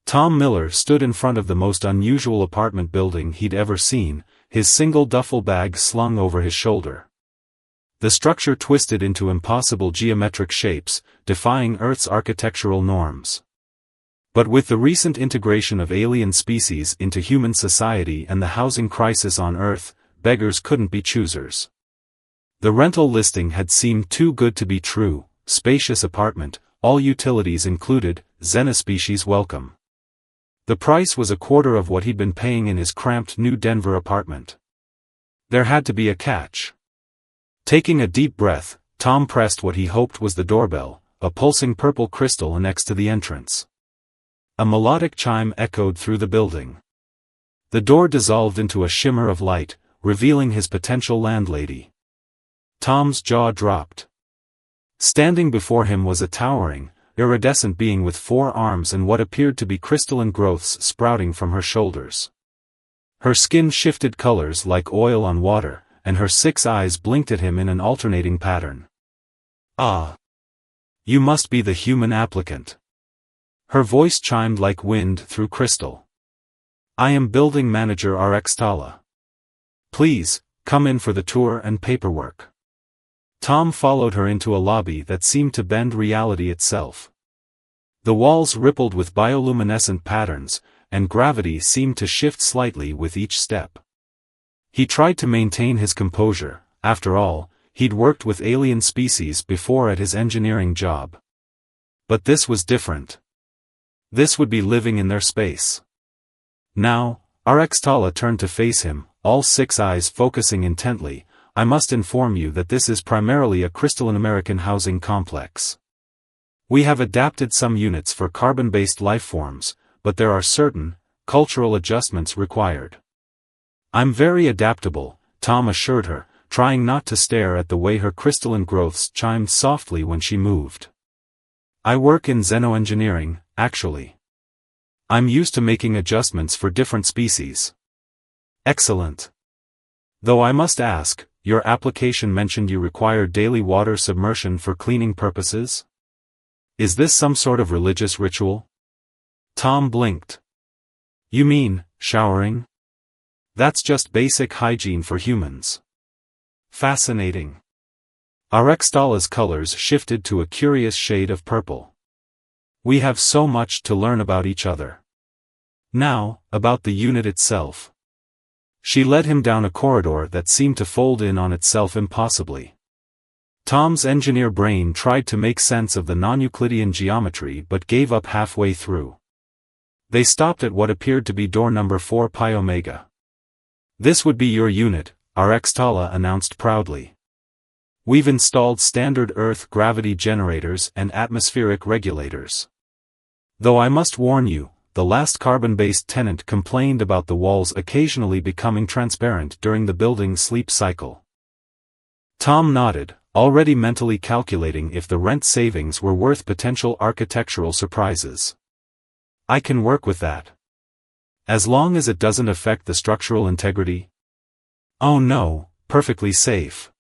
Tom Miller stood in front of the most unusual apartment building he'd ever seen, his single duffel bag slung over his shoulder. The structure twisted into impossible geometric shapes, defying Earth's architectural norms. But with the recent integration of alien species into human society and the housing crisis on Earth, beggars couldn't be choosers. The rental listing had seemed too good to be true: spacious apartment, all utilities included, xenospecies welcome. The price was a quarter of what he'd been paying in his cramped New Denver apartment. There had to be a catch. Taking a deep breath, Tom pressed what he hoped was the doorbell, a pulsing purple crystal next to the entrance. A melodic chime echoed through the building. The door dissolved into a shimmer of light, revealing his potential landlady. Tom's jaw dropped. Standing before him was a towering, iridescent being with 4 arms and what appeared to be crystalline growths sprouting from her shoulders. Her skin shifted colors like oil on water, and her 6 eyes blinked at him in an alternating pattern. "Ah! You must be the human applicant." Her voice chimed like wind through crystal. "I am building manager RX Tala. Please, come in for the tour and paperwork." Tom followed her into a lobby that seemed to bend reality itself. The walls rippled with bioluminescent patterns, and gravity seemed to shift slightly with each step. He tried to maintain his composure. After all, he'd worked with alien species before at his engineering job. But this was different. This would be living in their space. Now, RX Tala turned to face him, all 6 eyes focusing intently. "I must inform you that this is primarily a crystalline American housing complex. We have adapted some units for carbon-based lifeforms, but there are certain, cultural adjustments required." "I'm very adaptable," Tom assured her, trying not to stare at the way her crystalline growths chimed softly when she moved. "I work in xenoengineering, actually. I'm used to making adjustments for different species." "Excellent. Though I must ask, your application mentioned you require daily water submersion for cleaning purposes? Is this some sort of religious ritual?" Tom blinked. "You mean, showering? That's just basic hygiene for humans." "Fascinating." RX Tala's colors shifted to a curious shade of purple. "We have so much to learn about each other. Now, about the unit itself." She led him down a corridor that seemed to fold in on itself impossibly. Tom's engineer brain tried to make sense of the non-Euclidean geometry but gave up halfway through. They stopped at what appeared to be door number 4 Pi Omega. "This would be your unit," RX Tala announced proudly. "We've installed standard Earth gravity generators and atmospheric regulators. Though I must warn you, the last carbon-based tenant complained about the walls occasionally becoming transparent during the building's sleep cycle." Tom nodded, already mentally calculating if the rent savings were worth potential architectural surprises. "I can work with that. As long as it doesn't affect the structural integrity." "Oh no, perfectly safe.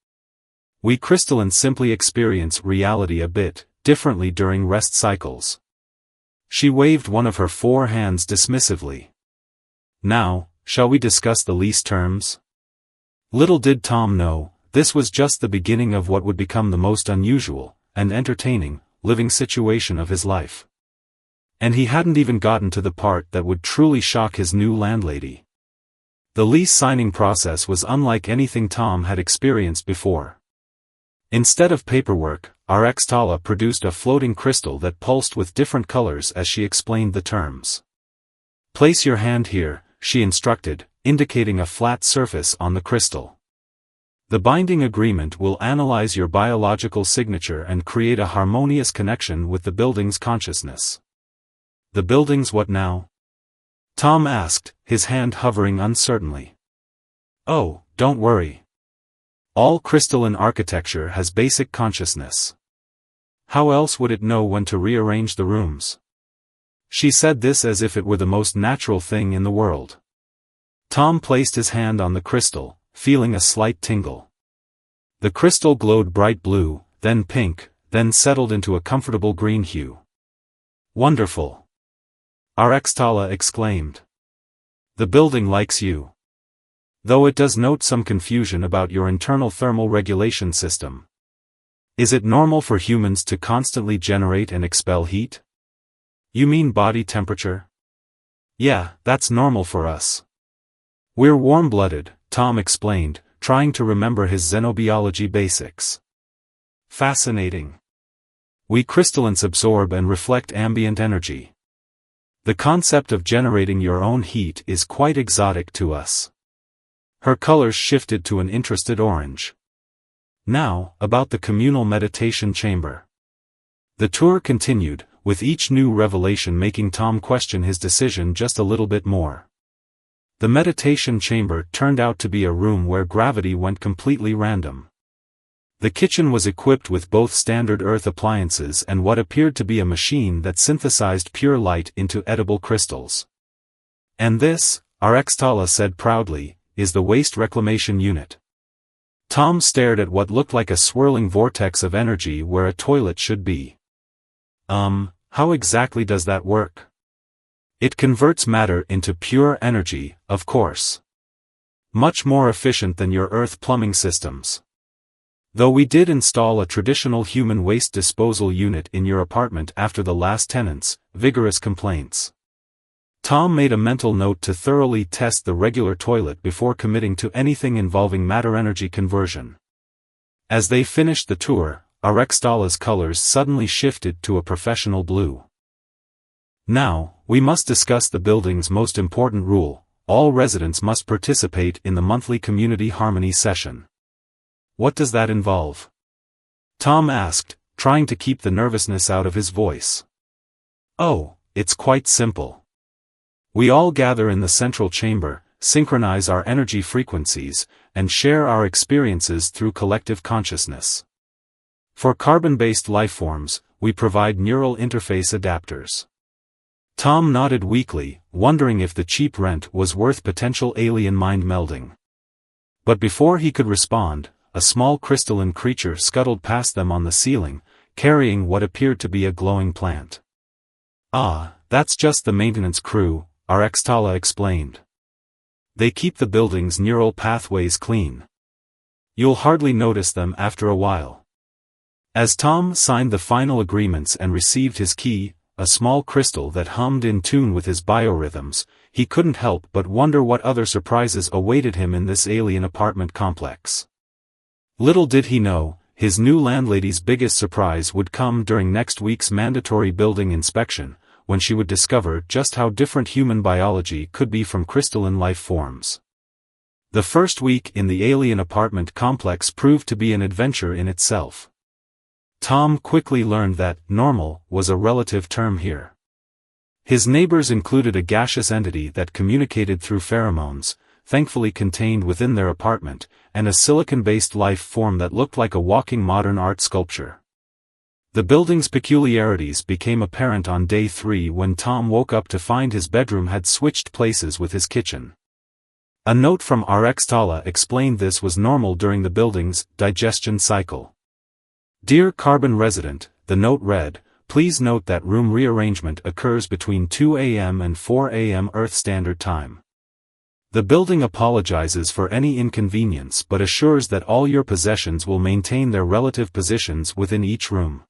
We crystallines simply experience reality a bit differently during rest cycles." She waved one of her 4 hands dismissively. "Now, shall we discuss the lease terms?" Little did Tom know, this was just the beginning of what would become the most unusual, and entertaining, living situation of his life. And he hadn't even gotten to the part that would truly shock his new landlady. The lease signing process was unlike anything Tom had experienced before. Instead of paperwork, RX Tala produced a floating crystal that pulsed with different colors as she explained the terms. "Place your hand here," she instructed, indicating a flat surface on the crystal. "The binding agreement will analyze your biological signature and create a harmonious connection with the building's consciousness." "The building's what now?" Tom asked, his hand hovering uncertainly. "Oh, don't worry. All crystalline architecture has basic consciousness. How else would it know when to rearrange the rooms?" She said this as if it were the most natural thing in the world. Tom placed his hand on the crystal, feeling a slight tingle. The crystal glowed bright blue, then pink, then settled into a comfortable green hue. "Wonderful." Tala exclaimed. The building likes you. Though it does note some confusion about your internal thermal regulation system. Is it normal for humans to constantly generate and expel heat? You mean body temperature? Yeah, that's normal for us. We're warm-blooded, Tom explained, trying to remember his xenobiology basics. Fascinating. We crystallines absorb and reflect ambient energy. The concept of generating your own heat is quite exotic to us. Her colors shifted to an interested orange. Now, about the communal meditation chamber. The tour continued, with each new revelation making Tom question his decision just a little bit more. The meditation chamber turned out to be a room where gravity went completely random. The kitchen was equipped with both standard earth appliances and what appeared to be a machine that synthesized pure light into edible crystals. And this, Tala said proudly, is the waste reclamation unit. Tom stared at what looked like a swirling vortex of energy where a toilet should be. How exactly does that work? It converts matter into pure energy, of course. Much more efficient than your earth plumbing systems. Though we did install a traditional human waste disposal unit in your apartment after the last tenant's vigorous complaints. Tom made a mental note to thoroughly test the regular toilet before committing to anything involving matter-energy conversion. As they finished the tour, Tala's colors suddenly shifted to a professional blue. Now, we must discuss the building's most important rule: all residents must participate in the monthly community harmony session. What does that involve? Tom asked, trying to keep the nervousness out of his voice. Oh, it's quite simple. We all gather in the central chamber, synchronize our energy frequencies, and share our experiences through collective consciousness. For carbon-based lifeforms, we provide neural interface adapters. Tom nodded weakly, wondering if the cheap rent was worth potential alien mind melding. But before he could respond, a small crystalline creature scuttled past them on the ceiling, carrying what appeared to be a glowing plant. Ah, that's just the maintenance crew, Tala explained. They keep the building's neural pathways clean. You'll hardly notice them after a while. As Tom signed the final agreements and received his key, a small crystal that hummed in tune with his biorhythms, he couldn't help but wonder what other surprises awaited him in this alien apartment complex. Little did he know, his new landlady's biggest surprise would come during next week's mandatory building inspection, when she would discover just how different human biology could be from crystalline life forms. The first week in the alien apartment complex proved to be an adventure in itself. Tom quickly learned that normal was a relative term here. His neighbors included a gaseous entity that communicated through pheromones, thankfully contained within their apartment, and a silicon-based life form that looked like a walking modern art sculpture. The building's peculiarities became apparent on day 3 when Tom woke up to find his bedroom had switched places with his kitchen. A note from Tala explained this was normal during the building's digestion cycle. Dear Carbon Resident, the note read, please note that room rearrangement occurs between 2 a.m. and 4 a.m. Earth Standard Time. The building apologizes for any inconvenience but assures that all your possessions will maintain their relative positions within each room.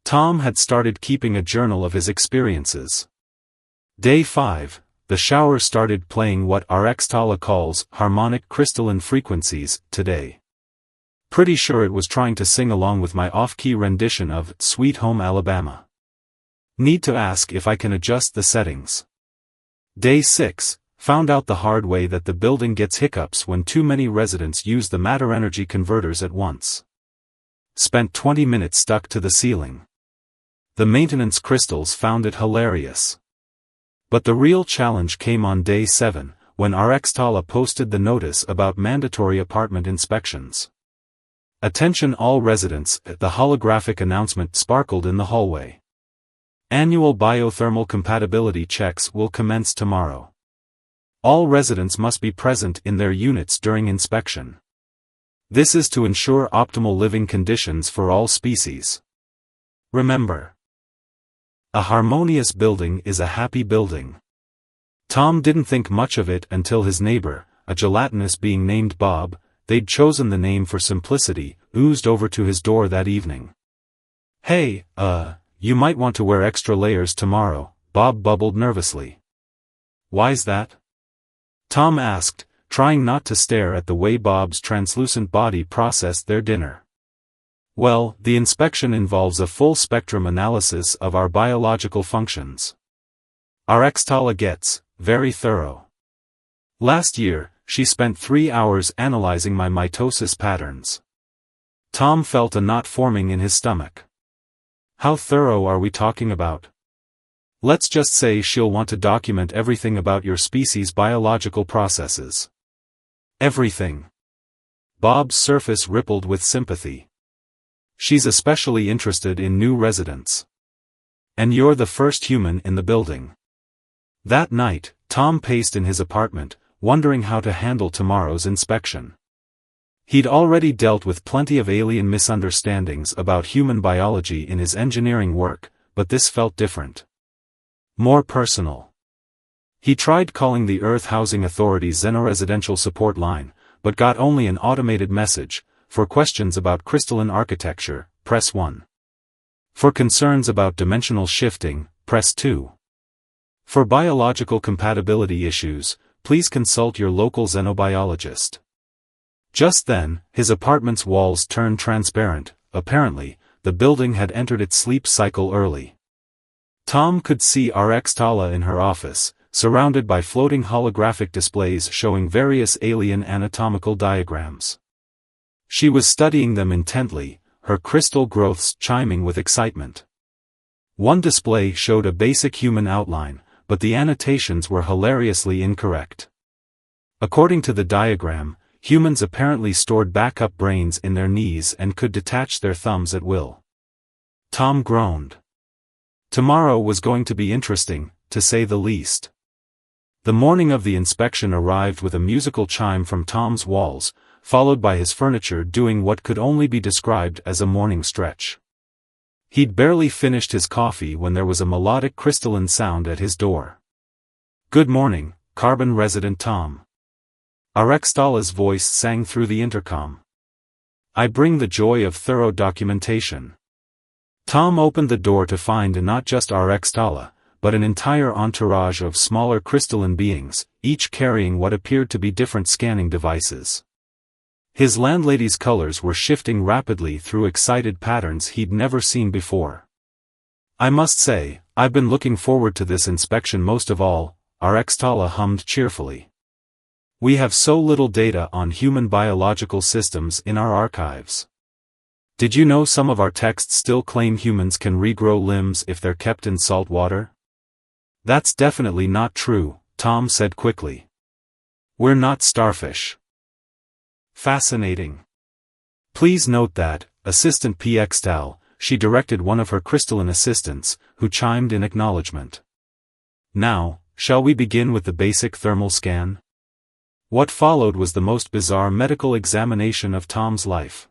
Tom had started keeping a journal of his experiences. Day 5, the shower started playing what Tala calls harmonic crystalline frequencies today. Pretty sure it was trying to sing along with my off-key rendition of Sweet Home Alabama. Need to ask if I can adjust the settings. Day 6, found out the hard way that the building gets hiccups when too many residents use the matter-energy converters at once. Spent 20 minutes stuck to the ceiling. The maintenance crystals found it hilarious. But the real challenge came on day 7, when Tala posted the notice about mandatory apartment inspections. Attention all residents, the holographic announcement sparkled in the hallway. Annual biothermal compatibility checks will commence tomorrow. All residents must be present in their units during inspection. This is to ensure optimal living conditions for all species. Remember, A harmonious building is a happy building. Tom didn't think much of it until his neighbor, a gelatinous being named Bob, they'd chosen the name for simplicity, oozed over to his door that evening. "Hey, you might want to wear extra layers tomorrow," Bob bubbled nervously. "Why's that?" Tom asked, trying not to stare at the way Bob's translucent body processed their dinner. "Well, the inspection involves a full-spectrum analysis of our biological functions. Our Xtala gets very thorough. Last year, she spent 3 hours analyzing my mitosis patterns." Tom felt a knot forming in his stomach. "How thorough are we talking about?" "Let's just say she'll want to document everything about your species' biological processes." "Everything?" Bob's surface rippled with sympathy. "She's especially interested in new residents. And you're the first human in the building." That night, Tom paced in his apartment, wondering how to handle tomorrow's inspection. He'd already dealt with plenty of alien misunderstandings about human biology in his engineering work, but this felt different. More personal. He tried calling the Earth Housing Authority's Xenoresidential support line, but got only an automated message: "For questions about crystalline architecture, press 1. For concerns about dimensional shifting, press 2. For biological compatibility issues, please consult your local xenobiologist." Just then, his apartment's walls turned transparent. Apparently, the building had entered its sleep cycle early. Tom could see Xtala in her office, surrounded by floating holographic displays showing various alien anatomical diagrams. She was studying them intently, her crystal growths chiming with excitement. One display showed a basic human outline, but the annotations were hilariously incorrect. According to the diagram, humans apparently stored backup brains in their knees and could detach their thumbs at will. Tom groaned. Tomorrow was going to be interesting, to say the least. The morning of the inspection arrived with a musical chime from Tom's walls, followed by his furniture doing what could only be described as a morning stretch. He'd barely finished his coffee when there was a melodic crystalline sound at his door. "Good morning, Carbon resident Tom." Xtala's voice sang through the intercom. "I bring the joy of thorough documentation." Tom opened the door to find not just Xtala, but an entire entourage of smaller crystalline beings, each carrying what appeared to be different scanning devices. His landlady's colors were shifting rapidly through excited patterns he'd never seen before. "I must say, I've been looking forward to this inspection most of all," Xtala hummed cheerfully. "We have so little data on human biological systems in our archives. Did you know some of our texts still claim humans can regrow limbs if they're kept in salt water?" "That's definitely not true," Tom said quickly. "We're not starfish." "Fascinating. Please note that, Assistant PXTAL," she directed one of her crystalline assistants, who chimed in acknowledgement. "Now, shall we begin with the basic thermal scan?" What followed was the most bizarre medical examination of Tom's life.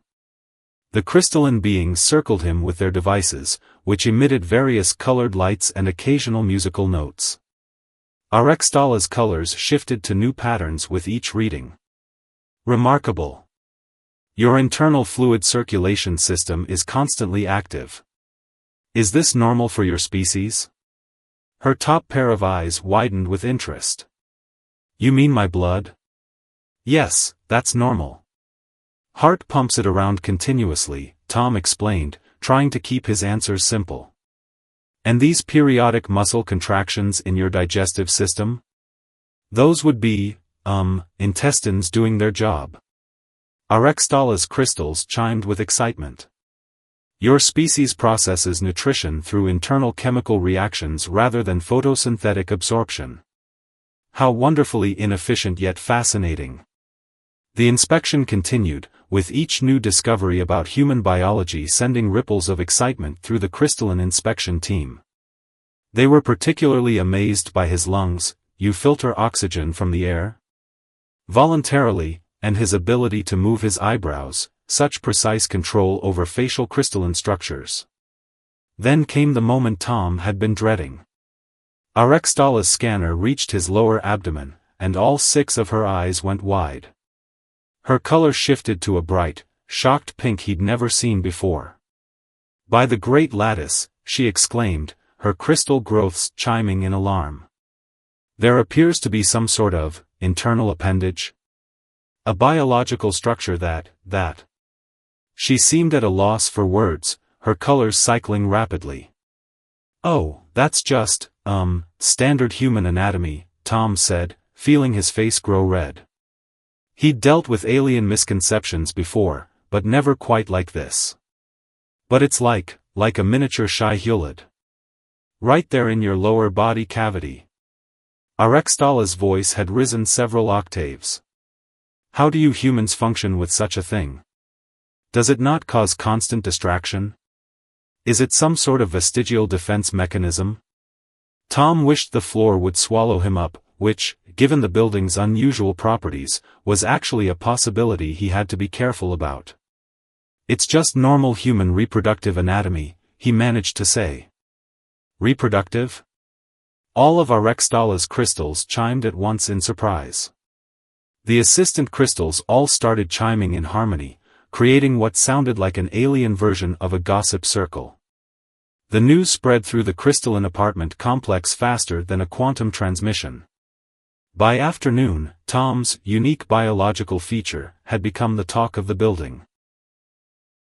The crystalline beings circled him with their devices, which emitted various colored lights and occasional musical notes. Xtala's colors shifted to new patterns with each reading. "Remarkable. Your internal fluid circulation system is constantly active. Is this normal for your species?" Her top pair of eyes widened with interest. "You mean my blood?" "Yes, that's normal. Heart pumps it around continuously," Tom explained, trying to keep his answers simple. "And these periodic muscle contractions in your digestive system? Those would be, intestines doing their job." Xtala's crystals chimed with excitement. "Your species processes nutrition through internal chemical reactions rather than photosynthetic absorption. How wonderfully inefficient yet fascinating." The inspection continued, with each new discovery about human biology sending ripples of excitement through the crystalline inspection team. They were particularly amazed by his lungs. "You filter oxygen from the air?" "Voluntarily," and his ability to move his eyebrows, such precise control over facial crystalline structures. Then came the moment Tom had been dreading. Arextala's scanner reached his lower abdomen, and all 6 of her eyes went wide. Her color shifted to a bright, shocked pink he'd never seen before. "By the great lattice," she exclaimed, her crystal growths chiming in alarm. "There appears to be some sort of internal appendage? A biological structure that... She seemed at a loss for words, her colors cycling rapidly. "Oh, that's just, standard human anatomy," Tom said, feeling his face grow red. He'd dealt with alien misconceptions before, but never quite like this. "But it's like a miniature Shai-Hulud. Right there in your lower body cavity." Arextala's voice had risen several octaves. "How do you humans function with such a thing? Does it not cause constant distraction? Is it some sort of vestigial defense mechanism?" Tom wished the floor would swallow him up, which, given the building's unusual properties, was actually a possibility he had to be careful about. "It's just normal human reproductive anatomy," he managed to say. "Reproductive?" All of Arextala's crystals chimed at once in surprise. The assistant crystals all started chiming in harmony, creating what sounded like an alien version of a gossip circle. The news spread through the crystalline apartment complex faster than a quantum transmission. By afternoon, Tom's unique biological feature had become the talk of the building.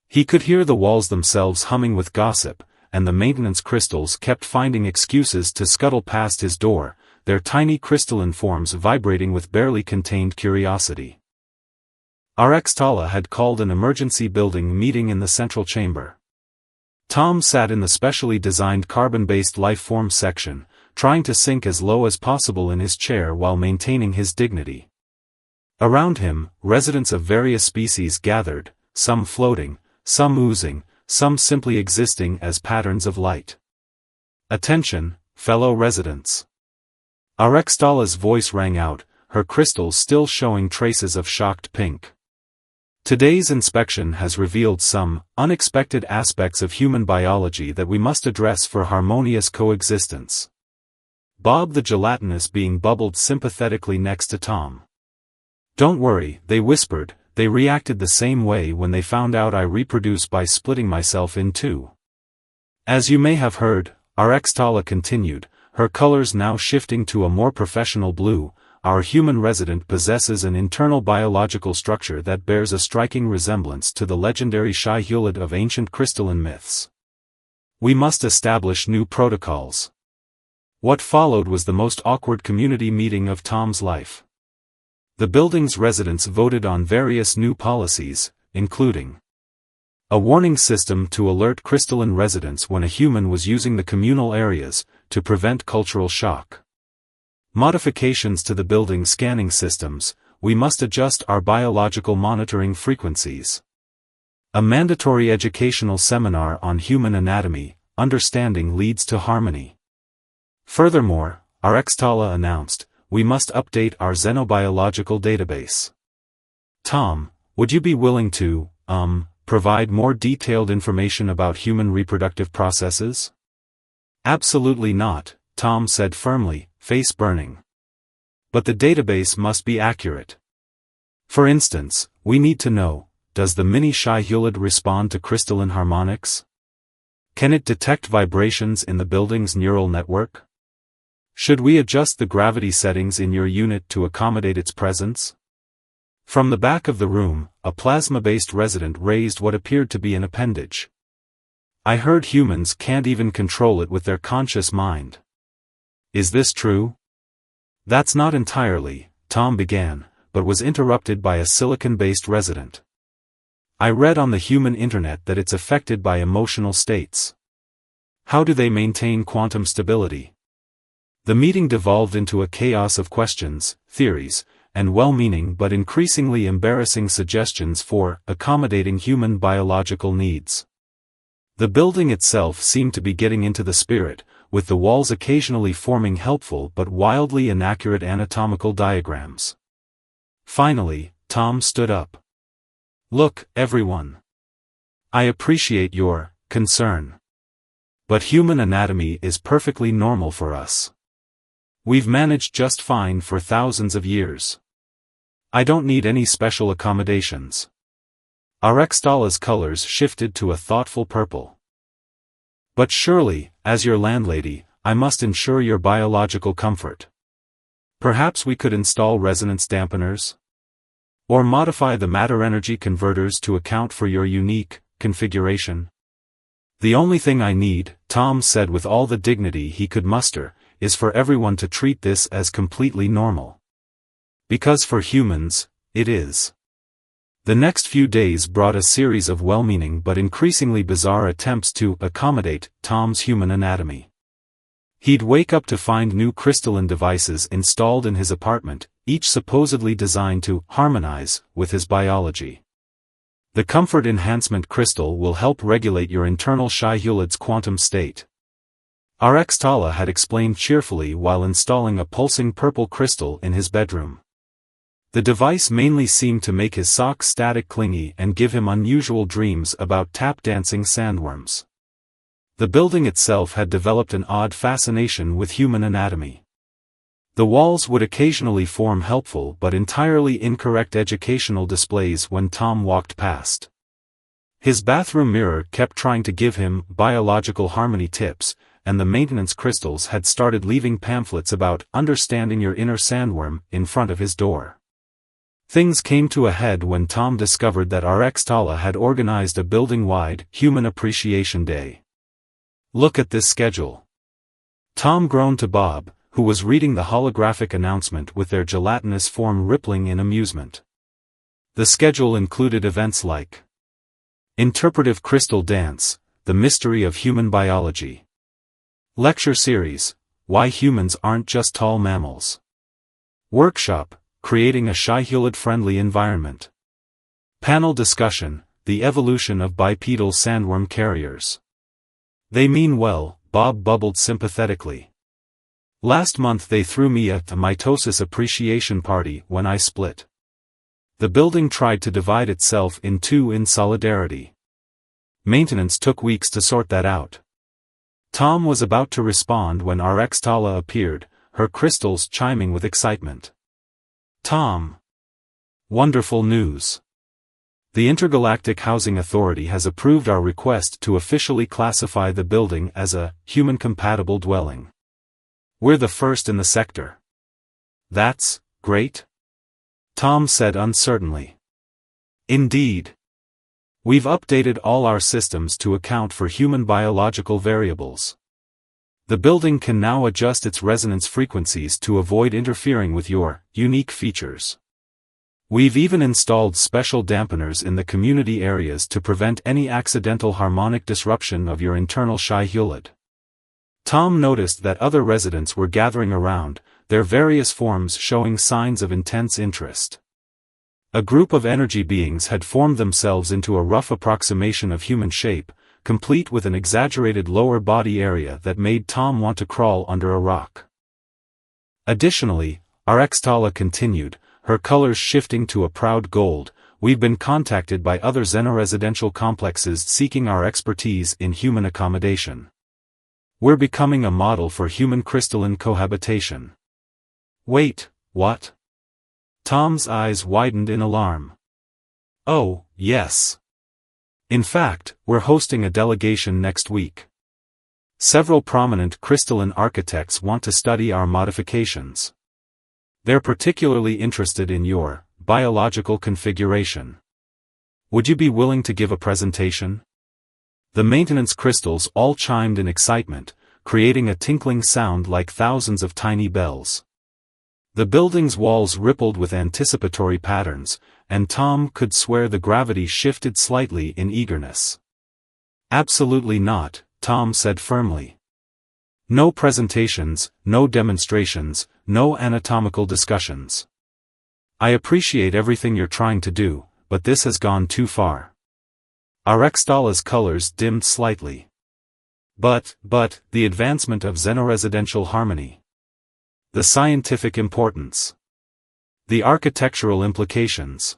He could hear the walls themselves humming with gossip, and the maintenance crystals kept finding excuses to scuttle past his door, their tiny crystalline forms vibrating with barely contained curiosity. Arextala had called an emergency building meeting in the central chamber. Tom sat in the specially designed carbon-based life-form section, trying to sink as low as possible in his chair while maintaining his dignity. Around him, residents of various species gathered, some floating, some oozing, some simply existing as patterns of light. "Attention, fellow residents." Arextala's voice rang out, her crystals still showing traces of shocked pink. "Today's inspection has revealed some unexpected aspects of human biology that we must address for harmonious coexistence." Bob the gelatinous being bubbled sympathetically next to Tom. "Don't worry," they whispered, "they reacted the same way when they found out I reproduce by splitting myself in 2. As you may have heard," Arextala continued, her colors now shifting to a more professional blue, "our human resident possesses an internal biological structure that bears a striking resemblance to the legendary Shai-Hulud of ancient crystalline myths. We must establish new protocols." What followed was the most awkward community meeting of Tom's life. The building's residents voted on various new policies, including a warning system to alert crystalline residents when a human was using the communal areas, to prevent cultural shock. Modifications to the building's scanning systems, we must adjust our biological monitoring frequencies. A mandatory educational seminar on human anatomy, understanding leads to harmony. Furthermore, Arextala announced, we must update our xenobiological database. Tom, would you be willing to, provide more detailed information about human reproductive processes? Absolutely not, Tom said firmly, face burning. But the database must be accurate. For instance, we need to know, does the mini Shai-Hulud respond to crystalline harmonics? Can it detect vibrations in the building's neural network? Should we adjust the gravity settings in your unit to accommodate its presence? From the back of the room, a plasma-based resident raised what appeared to be an appendage. I heard humans can't even control it with their conscious mind. Is this true? That's not entirely, Tom began, but was interrupted by a silicon-based resident. I read on the human internet that it's affected by emotional states. How do they maintain quantum stability? The meeting devolved into a chaos of questions, theories, and well-meaning but increasingly embarrassing suggestions for accommodating human biological needs. The building itself seemed to be getting into the spirit, with the walls occasionally forming helpful but wildly inaccurate anatomical diagrams. Finally, Tom stood up. Look, everyone. I appreciate your concern. But human anatomy is perfectly normal for us. We've managed just fine for thousands of years. I don't need any special accommodations. Arextala's colors shifted to a thoughtful purple. But surely, as your landlady, I must ensure your biological comfort. Perhaps we could install resonance dampeners? Or modify the matter-energy converters to account for your unique configuration? The only thing I need, Tom said with all the dignity he could muster, is for everyone to treat this as completely normal. Because for humans, it is. The next few days brought a series of well-meaning but increasingly bizarre attempts to accommodate Tom's human anatomy. He'd wake up to find new crystalline devices installed in his apartment, each supposedly designed to harmonize with his biology. The comfort enhancement crystal will help regulate your internal Shai-Hulud's quantum state. Arextala had explained cheerfully while installing a pulsing purple crystal in his bedroom. The device mainly seemed to make his socks static clingy and give him unusual dreams about tap-dancing sandworms. The building itself had developed an odd fascination with human anatomy. The walls would occasionally form helpful but entirely incorrect educational displays when Tom walked past. His bathroom mirror kept trying to give him biological harmony tips, and the maintenance crystals had started leaving pamphlets about understanding your inner sandworm in front of his door. Things came to a head when Tom discovered that Arextala had organized a building-wide Human Appreciation Day. Look at this schedule. Tom groaned to Bob, who was reading the holographic announcement with their gelatinous form rippling in amusement. The schedule included events like Interpretive Crystal Dance, The Mystery of Human Biology. Lecture Series, Why Humans Aren't Just Tall Mammals. Workshop, Creating a Shai-Hulud-Friendly Environment. Panel Discussion, The Evolution of Bipedal Sandworm Carriers. They mean well, Bob bubbled sympathetically. Last month they threw me a mitosis appreciation party when I split. The building tried to divide itself in two in solidarity. Maintenance took weeks to sort that out. Tom was about to respond when Arextala appeared, her crystals chiming with excitement. Tom. Wonderful news. The Intergalactic Housing Authority has approved our request to officially classify the building as a human-compatible dwelling. We're the first in the sector. That's great? Tom said uncertainly. Indeed. We've updated all our systems to account for human biological variables. The building can now adjust its resonance frequencies to avoid interfering with your unique features. We've even installed special dampeners in the community areas to prevent any accidental harmonic disruption of your internal Shai-Hulud. Tom noticed that other residents were gathering around, their various forms showing signs of intense interest. A group of energy beings had formed themselves into a rough approximation of human shape, complete with an exaggerated lower body area that made Tom want to crawl under a rock. Additionally, Arextala continued, her colors shifting to a proud gold, we've been contacted by other xenoresidential complexes seeking our expertise in human accommodation. We're becoming a model for human crystalline cohabitation. Wait, what? Tom's eyes widened in alarm. Oh, yes. In fact, we're hosting a delegation next week. Several prominent crystalline architects want to study our modifications. They're particularly interested in your biological configuration. Would you be willing to give a presentation? The maintenance crystals all chimed in excitement, creating a tinkling sound like thousands of tiny bells. The building's walls rippled with anticipatory patterns, and Tom could swear the gravity shifted slightly in eagerness. Absolutely not, Tom said firmly. No presentations, no demonstrations, no anatomical discussions. I appreciate everything you're trying to do, but this has gone too far. Arextala's colors dimmed slightly. But, the advancement of xenoresidential harmony. The scientific importance. The architectural implications.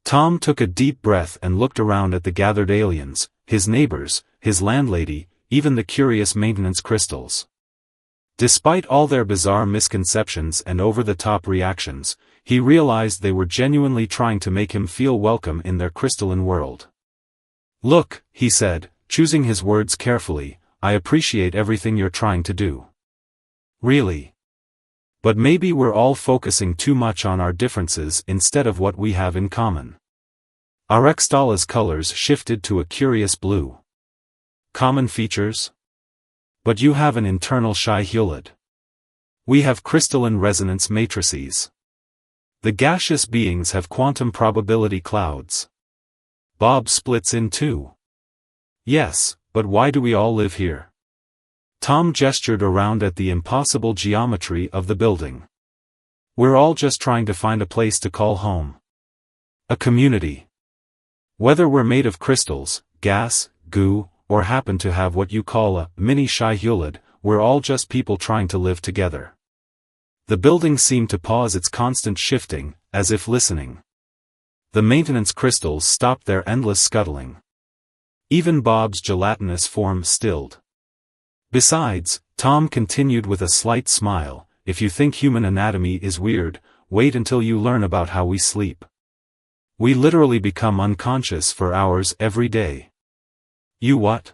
Tom took a deep breath and looked around at the gathered aliens, his neighbors, his landlady, even the curious maintenance crystals. Despite all their bizarre misconceptions and over-the-top reactions, he realized they were genuinely trying to make him feel welcome in their crystalline world. "Look," he said, choosing his words carefully, "I appreciate everything you're trying to do. Really. But maybe we're all focusing too much on our differences instead of what we have in common." Arextala's colors shifted to a curious blue. "Common features? But you have an internal Shai-Hulud. We have crystalline resonance matrices. The gaseous beings have quantum probability clouds." Bob splits in two. "Yes, but why do we all live here?" Tom gestured around at the impossible geometry of the building. "We're all just trying to find a place to call home. A community. Whether we're made of crystals, gas, goo, or happen to have what you call a mini Shai-Hulud, we're all just people trying to live together." The building seemed to pause its constant shifting, as if listening. The maintenance crystals stopped their endless scuttling. Even Bob's gelatinous form stilled. "Besides," Tom continued with a slight smile, "if you think human anatomy is weird, wait until you learn about how we sleep. We literally become unconscious for hours every day." "You what?"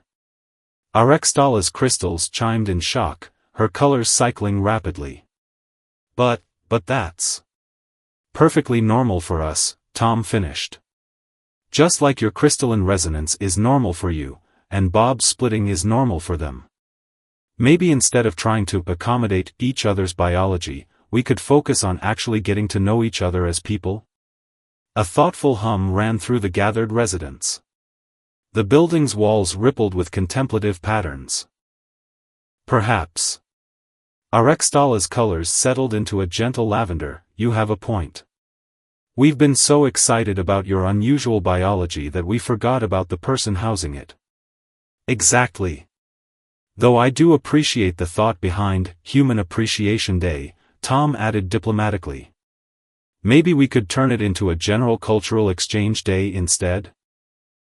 Arextala's crystals chimed in shock, her colors cycling rapidly. But that's perfectly normal for us," Tom finished. "Just like your crystalline resonance is normal for you, and Bob's splitting is normal for them. Maybe instead of trying to accommodate each other's biology, we could focus on actually getting to know each other as people?" A thoughtful hum ran through the gathered residents. The building's walls rippled with contemplative patterns. "Perhaps." Arextala's colors settled into a gentle lavender. "You have a point. We've been so excited about your unusual biology that we forgot about the person housing it." "Exactly. Though I do appreciate the thought behind Human Appreciation Day," Tom added diplomatically. "Maybe we could turn it into a general cultural exchange day instead?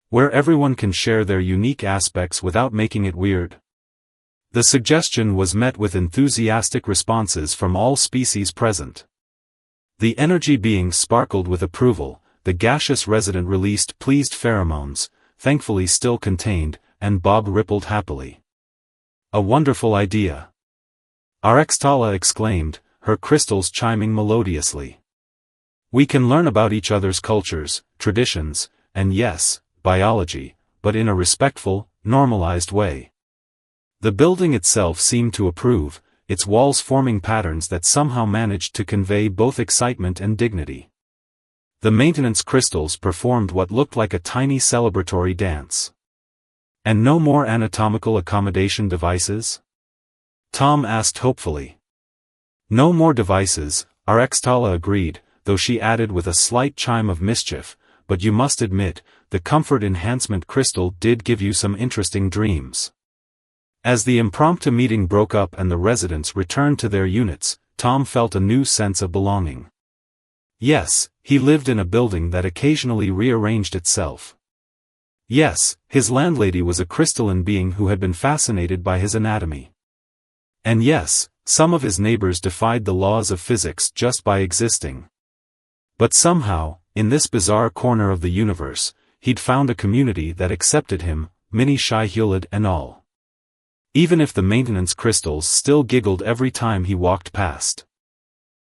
Where everyone can share their unique aspects without making it weird." The suggestion was met with enthusiastic responses from all species present. The energy beings sparkled with approval, the gaseous resident released pleased pheromones, thankfully still contained, and Bob rippled happily. "A wonderful idea!" Arextala exclaimed, her crystals chiming melodiously. "We can learn about each other's cultures, traditions, and yes, biology, but in a respectful, normalized way." The building itself seemed to approve, its walls forming patterns that somehow managed to convey both excitement and dignity. The maintenance crystals performed what looked like a tiny celebratory dance. "And no more anatomical accommodation devices?" Tom asked hopefully. "No more devices," Arextala agreed, though she added with a slight chime of mischief, "but you must admit, the comfort enhancement crystal did give you some interesting dreams." As the impromptu meeting broke up and the residents returned to their units, Tom felt a new sense of belonging. Yes, he lived in a building that occasionally rearranged itself. Yes, his landlady was a crystalline being who had been fascinated by his anatomy. And yes, some of his neighbors defied the laws of physics just by existing. But somehow, in this bizarre corner of the universe, he'd found a community that accepted him, mini Shai-Hulud and all. Even if the maintenance crystals still giggled every time he walked past.